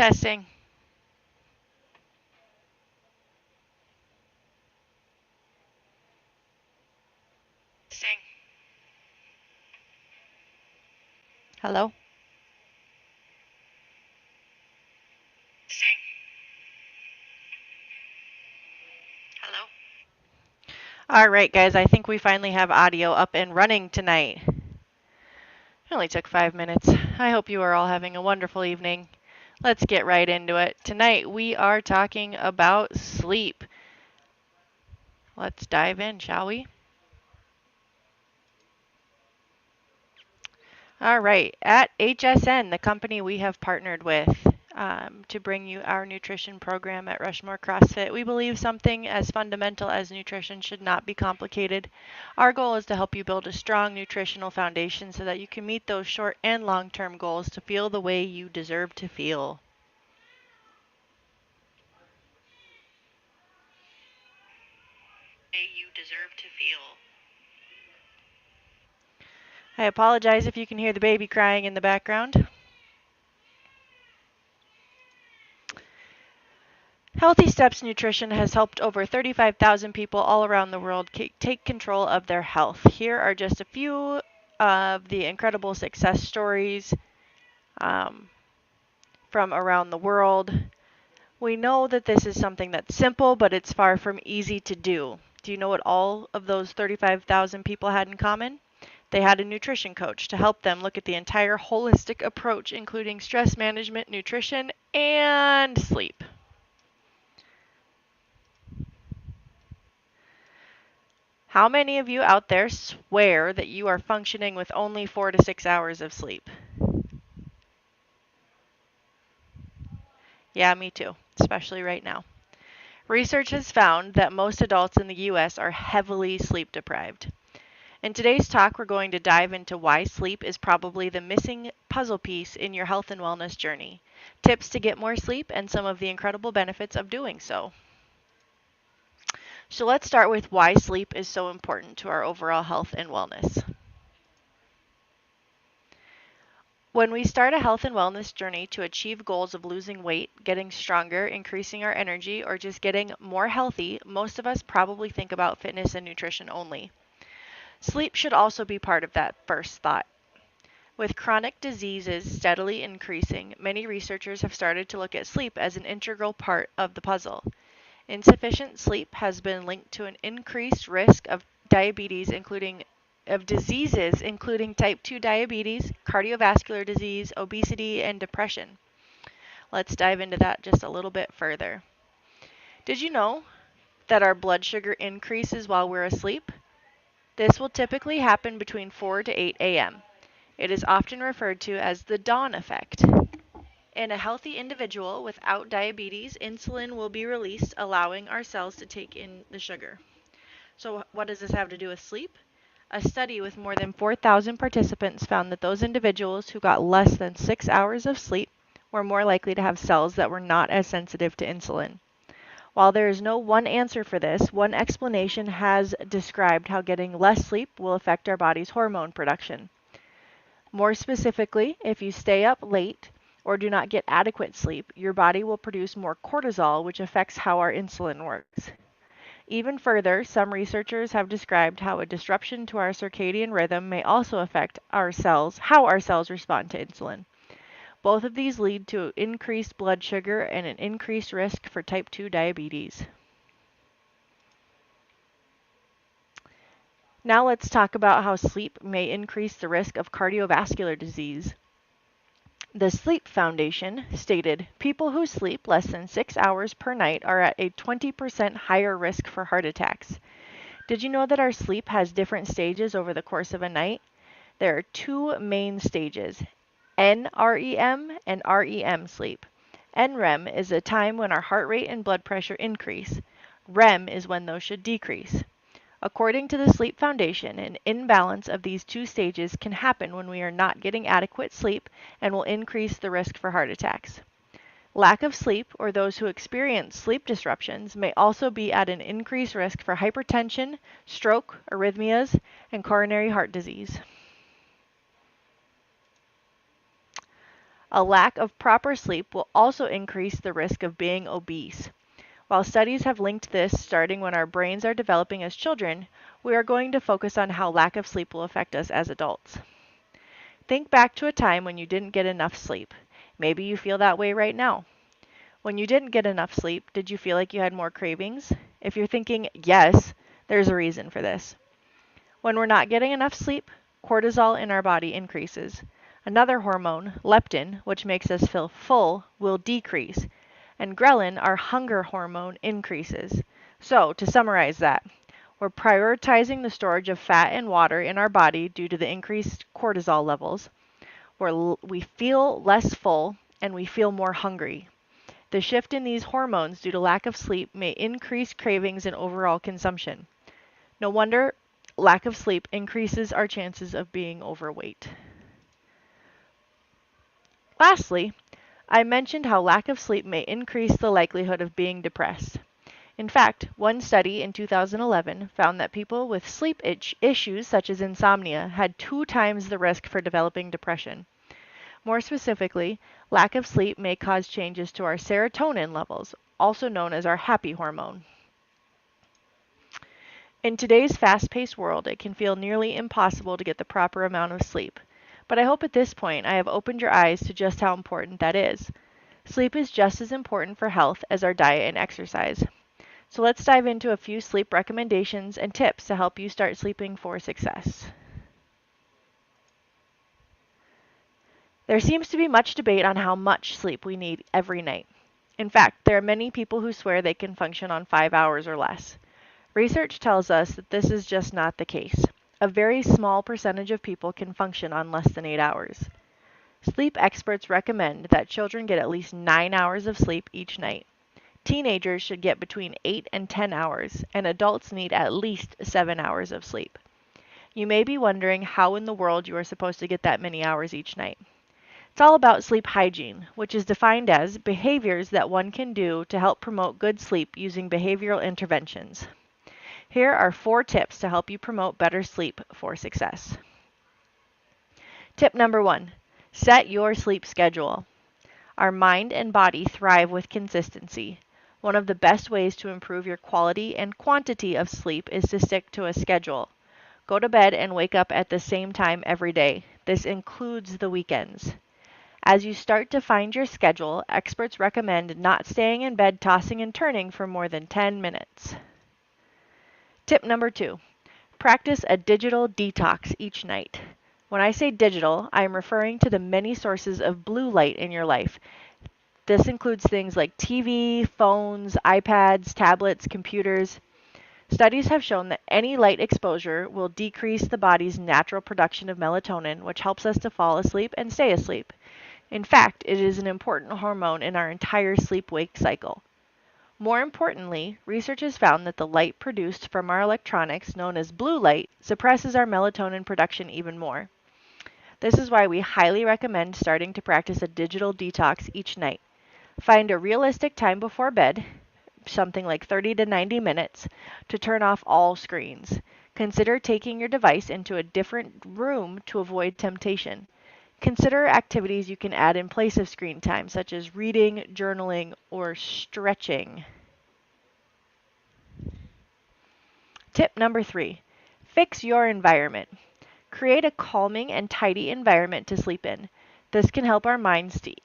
Testing. Hello? Hello? All right, guys, I think we finally have audio up and running tonight. It only took 5 minutes. I hope you are all having a wonderful evening. Let's get right into it. Tonight we are talking about sleep. Let's dive in, shall we? All right, at HSN, the company we have partnered with to bring you our nutrition program at Rushmore CrossFit, we believe something as fundamental as nutrition should not be complicated. Our goal is to help you build a strong nutritional foundation so that you can meet those short and long-term goals to feel the way you deserve to feel. I apologize if you can hear the baby crying in the background. Healthy Steps Nutrition has helped over 35,000 people all around the world take control of their health. Here are just a few of the incredible success stories from around the world. We know that this is something that's simple, but it's far from easy to do. Do you know what all of those 35,000 people had in common? They had a nutrition coach to help them look at the entire holistic approach, including stress management, nutrition, and sleep. How many of you out there swear that you are functioning with only 4 to 6 hours of sleep? Yeah, me too, especially right now. Research has found that most adults in the U.S. are heavily sleep deprived. In today's talk, we're going to dive into why sleep is probably the missing puzzle piece in your health and wellness journey, tips to get more sleep, and some of the incredible benefits of doing so. So let's start with why sleep is so important to our overall health and wellness. When we start a health and wellness journey to achieve goals of losing weight, getting stronger, increasing our energy, or just getting more healthy, most of us probably think about fitness and nutrition only. Sleep should also be part of that first thought. With chronic diseases steadily increasing, many researchers have started to look at sleep as an integral part of the puzzle. Insufficient sleep has been linked to an increased risk of diabetes, of diseases including type 2 diabetes, cardiovascular disease, obesity, and depression. Let's dive into that just a little bit further. Did you know that our blood sugar increases while we're asleep? This will typically happen between 4 to 8 a.m. It is often referred to as the dawn effect. In a healthy individual without diabetes, insulin will be released, allowing our cells to take in the sugar. So what does this have to do with sleep? A study with more than 4,000 participants found that those individuals who got less than 6 hours of sleep were more likely to have cells that were not as sensitive to insulin. While there is no one answer for this, one explanation has described how getting less sleep will affect our body's hormone production. More specifically, if you stay up late or do not get adequate sleep, your body will produce more cortisol, which affects how our insulin works. Even further, some researchers have described how a disruption to our circadian rhythm may also affect how our cells respond to insulin. Both of these lead to increased blood sugar and an increased risk for type 2 diabetes. Now let's talk about how sleep may increase the risk of cardiovascular disease. The Sleep Foundation stated, people who sleep less than 6 hours per night are at a 20% higher risk for heart attacks. Did you know that our sleep has different stages over the course of a night? There are two main stages, NREM and REM sleep. NREM is a time when our heart rate and blood pressure increase. REM is when those should decrease. According to the Sleep Foundation, an imbalance of these two stages can happen when we are not getting adequate sleep and will increase the risk for heart attacks. Lack of sleep, or those who experience sleep disruptions, may also be at an increased risk for hypertension, stroke, arrhythmias, and coronary heart disease. A lack of proper sleep will also increase the risk of being obese. While studies have linked this starting when our brains are developing as children, we are going to focus on how lack of sleep will affect us as adults. Think back to a time when you didn't get enough sleep. Maybe you feel that way right now. When you didn't get enough sleep, did you feel like you had more cravings? If you're thinking yes, there's a reason for this. When we're not getting enough sleep, cortisol in our body increases. Another hormone, leptin, which makes us feel full, will decrease. And ghrelin, our hunger hormone, increases. So, to summarize that, we're prioritizing the storage of fat and water in our body due to the increased cortisol levels. We feel less full and we feel more hungry. The shift in these hormones due to lack of sleep may increase cravings and overall consumption. No wonder lack of sleep increases our chances of being overweight. Lastly, I mentioned how lack of sleep may increase the likelihood of being depressed. In fact, one study in 2011 found that people with sleep issues such as insomnia had 2 times the risk for developing depression. More specifically, lack of sleep may cause changes to our serotonin levels, also known as our happy hormone. In today's fast-paced world, it can feel nearly impossible to get the proper amount of sleep. But I hope at this point I have opened your eyes to just how important that is. Sleep is just as important for health as our diet and exercise. So let's dive into a few sleep recommendations and tips to help you start sleeping for success. There seems to be much debate on how much sleep we need every night. In fact, there are many people who swear they can function on 5 hours or less. Research tells us that this is just not the case. A very small percentage of people can function on less than 8 hours. Sleep experts recommend that children get at least 9 hours of sleep each night. Teenagers should get between 8 and 10 hours, and adults need at least 7 hours of sleep. You may be wondering how in the world you are supposed to get that many hours each night. It's all about sleep hygiene, which is defined as behaviors that one can do to help promote good sleep using behavioral interventions. Here are 4 tips to help you promote better sleep for success. Tip number 1, set your sleep schedule. Our mind and body thrive with consistency. One of the best ways to improve your quality and quantity of sleep is to stick to a schedule. Go to bed and wake up at the same time every day. This includes the weekends. As you start to find your schedule, experts recommend not staying in bed tossing and turning for more than 10 minutes. Tip number 2, practice a digital detox each night. When I say digital, I am referring to the many sources of blue light in your life. This includes things like TV, phones, iPads, tablets, computers. Studies have shown that any light exposure will decrease the body's natural production of melatonin, which helps us to fall asleep and stay asleep. In fact, it is an important hormone in our entire sleep-wake cycle. More importantly, research has found that the light produced from our electronics, known as blue light, suppresses our melatonin production even more. This is why we highly recommend starting to practice a digital detox each night. Find a realistic time before bed, something like 30 to 90 minutes, to turn off all screens. Consider taking your device into a different room to avoid temptation. Consider activities you can add in place of screen time, such as reading, journaling, or stretching. Tip number 3, fix your environment. Create a calming and tidy environment to sleep in. This can help our minds to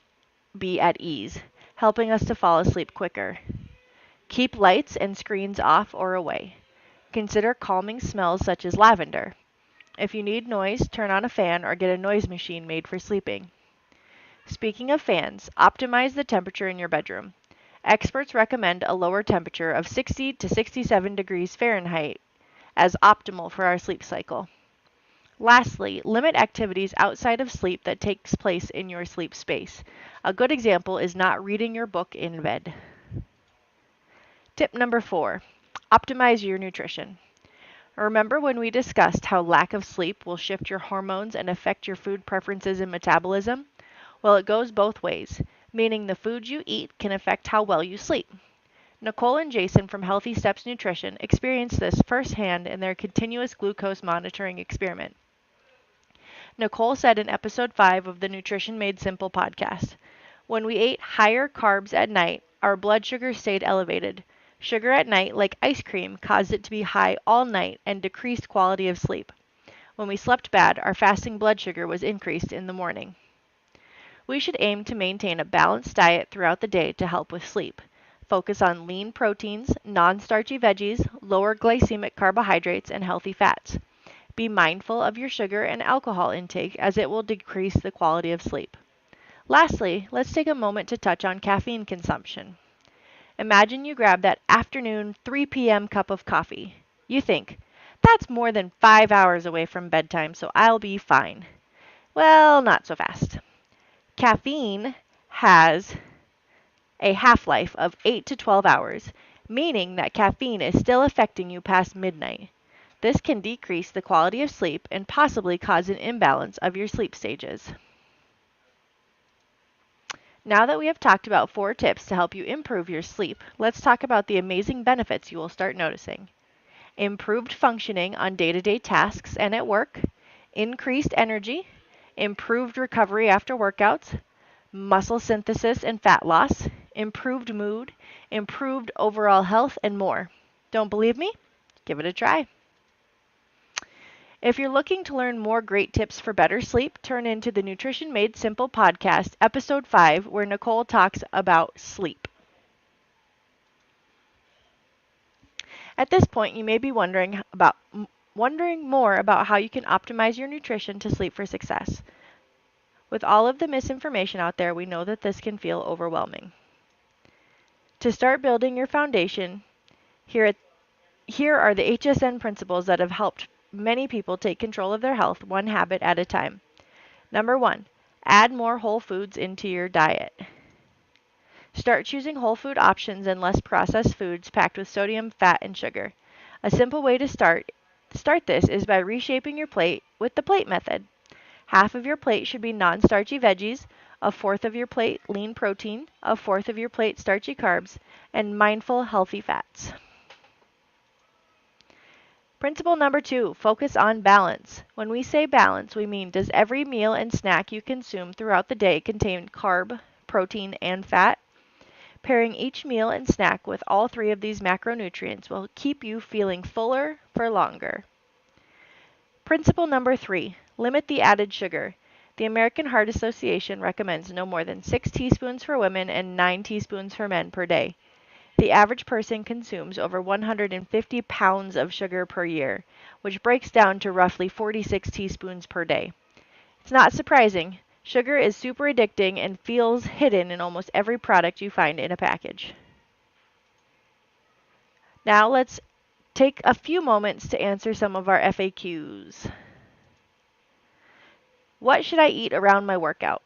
be at ease, helping us to fall asleep quicker. Keep lights and screens off or away. Consider calming smells such as lavender. If you need noise, turn on a fan or get a noise machine made for sleeping. Speaking of fans, optimize the temperature in your bedroom. Experts recommend a lower temperature of 60 to 67 degrees Fahrenheit as optimal for our sleep cycle. Lastly, limit activities outside of sleep that takes place in your sleep space. A good example is not reading your book in bed. Tip number 4, optimize your nutrition. Remember when we discussed how lack of sleep will shift your hormones and affect your food preferences and metabolism? Well, it goes both ways, meaning the food you eat can affect how well you sleep. Nicole and Jason from Healthy Steps Nutrition experienced this firsthand in their continuous glucose monitoring experiment. Nicole said in episode 5 of the Nutrition Made Simple podcast, when we ate higher carbs at night, our blood sugar stayed elevated. Sugar at night, like ice cream, caused it to be high all night and decreased quality of sleep. When we slept bad, our fasting blood sugar was increased in the morning. We should aim to maintain a balanced diet throughout the day to help with sleep. Focus on lean proteins, non-starchy veggies, lower glycemic carbohydrates, and healthy fats. Be mindful of your sugar and alcohol intake as it will decrease the quality of sleep. Lastly, let's take a moment to touch on caffeine consumption. Imagine you grab that afternoon 3 p.m. cup of coffee. You think, that's more than 5 hours away from bedtime, so I'll be fine. Well, not so fast. Caffeine has a half-life of 8 to 12 hours, meaning that caffeine is still affecting you past midnight. This can decrease the quality of sleep and possibly cause an imbalance of your sleep stages. Now that we have talked about 4 tips to help you improve your sleep, let's talk about the amazing benefits you will start noticing. Improved functioning on day-to-day tasks and at work, increased energy, improved recovery after workouts, muscle synthesis and fat loss, improved mood, improved overall health, and more. Don't believe me? Give it a try. If you're looking to learn more great tips for better sleep, turn into the Nutrition Made Simple podcast, episode 5, where Nicole talks about sleep. At this point, you may be wondering more about how you can optimize your nutrition to sleep for success. With all of the misinformation out there, we know that this can feel overwhelming. To start building your foundation, here are the HSN principles that have helped many people take control of their health one habit at a time. Number 1, add more whole foods into your diet. Start choosing whole food options and less processed foods packed with sodium, fat, and sugar. A simple way to start this is by reshaping your plate with the plate method. Half of your plate should be non-starchy veggies, a fourth of your plate lean protein, a fourth of your plate starchy carbs, and mindful healthy fats. Principle number 2, focus on balance. When we say balance, we mean, does every meal and snack you consume throughout the day contain carb, protein, and fat? Pairing each meal and snack with all 3 of these macronutrients will keep you feeling fuller for longer. Principle number 3, limit the added sugar. The American Heart Association recommends no more than 6 teaspoons for women and 9 teaspoons for men per day. The average person consumes over 150 pounds of sugar per year, which breaks down to roughly 46 teaspoons per day. It's not surprising. Sugar is super addicting and feels hidden in almost every product you find in a package. Now let's take a few moments to answer some of our FAQs. What should I eat around my workout?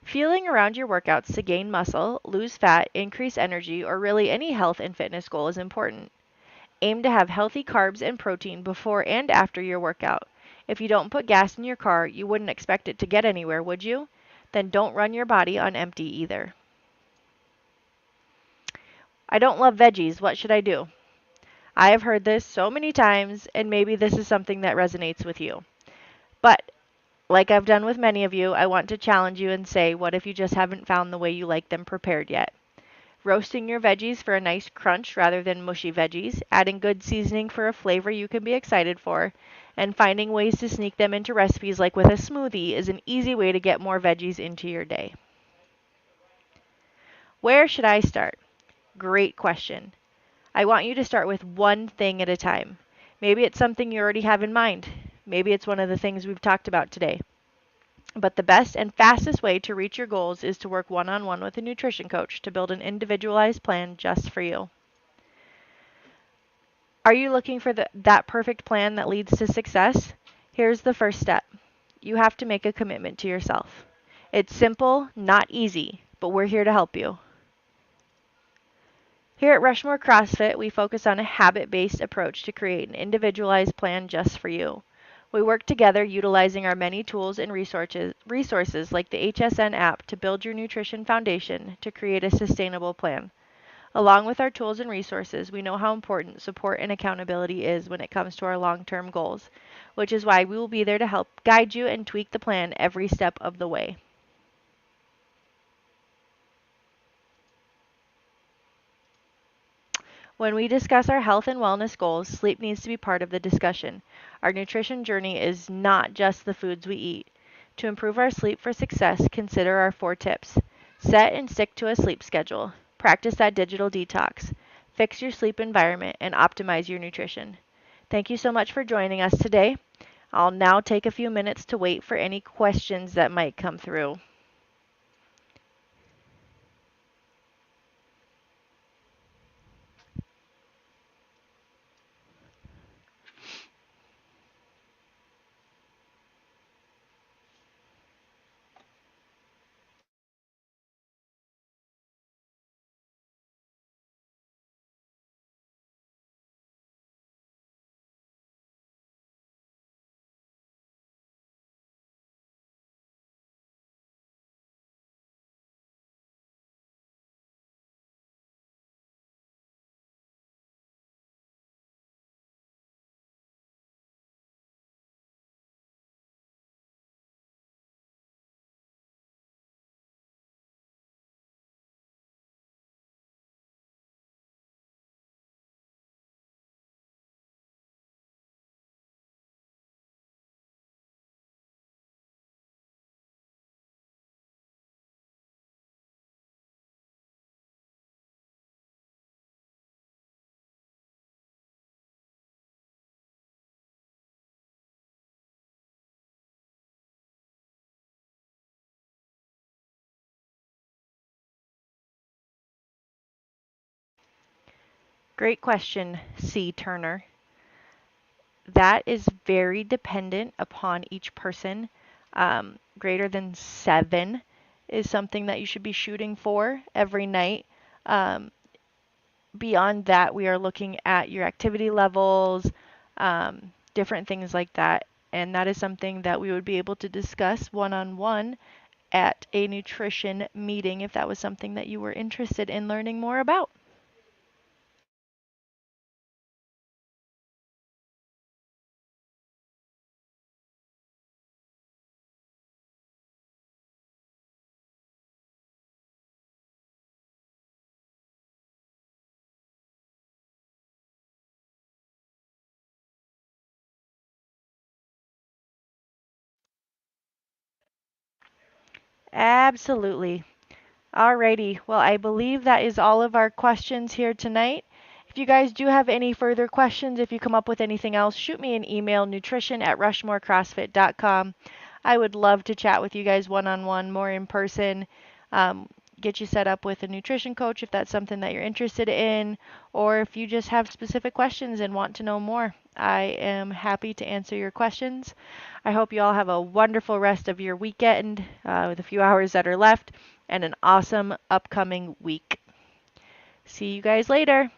Fueling around your workouts to gain muscle, lose fat, increase energy, or really any health and fitness goal is important. Aim to have healthy carbs and protein before and after your workout. If you don't put gas in your car, you wouldn't expect it to get anywhere, would you? Then don't run your body on empty either. I don't love veggies. What should I do? I have heard this so many times, and maybe this is something that resonates with you. But like I've done with many of you, I want to challenge you and say, what if you just haven't found the way you like them prepared yet? Roasting your veggies for a nice crunch rather than mushy veggies, adding good seasoning for a flavor you can be excited for, and finding ways to sneak them into recipes like with a smoothie is an easy way to get more veggies into your day. Where should I start? Great question. I want you to start with one thing at a time. Maybe it's something you already have in mind. Maybe it's one of the things we've talked about today. But the best and fastest way to reach your goals is to work one-on-one with a nutrition coach to build an individualized plan just for you. Are you looking for that perfect plan that leads to success? Here's the first step. You have to make a commitment to yourself. It's simple, not easy, but we're here to help you. Here at Rushmore CrossFit, we focus on a habit-based approach to create an individualized plan just for you. We work together utilizing our many tools and resources like the HSN app to build your nutrition foundation to create a sustainable plan. Along with our tools and resources, we know how important support and accountability is when it comes to our long-term goals, which is why we will be there to help guide you and tweak the plan every step of the way. When we discuss our health and wellness goals, sleep needs to be part of the discussion. Our nutrition journey is not just the foods we eat. To improve our sleep for success, consider our 4 tips. Set and stick to a sleep schedule. Practice that digital detox. Fix your sleep environment and optimize your nutrition. Thank you so much for joining us today. I'll now take a few minutes to wait for any questions that might come through. Great question, C. Turner. That is very dependent upon each person. Greater than 7 is something that you should be shooting for every night. Um, Beyond that, we are looking at your activity levels, different things like that. And that is something that we would be able to discuss one-on-one at a nutrition meeting if that was something that you were interested in learning more about. Absolutely. Alrighty. Well, I believe that is all of our questions here tonight. If you guys do have any further questions, if you come up with anything else, shoot me an email, nutrition@rushmorecrossfit.com. I would love to chat with you guys one-on-one, more in person, um, get you set up with a nutrition coach if that's something that you're interested in, or if you just have specific questions and want to know more. I am happy to answer your questions. I hope you all have a wonderful rest of your weekend with a few hours that are left and an awesome upcoming week. See you guys later.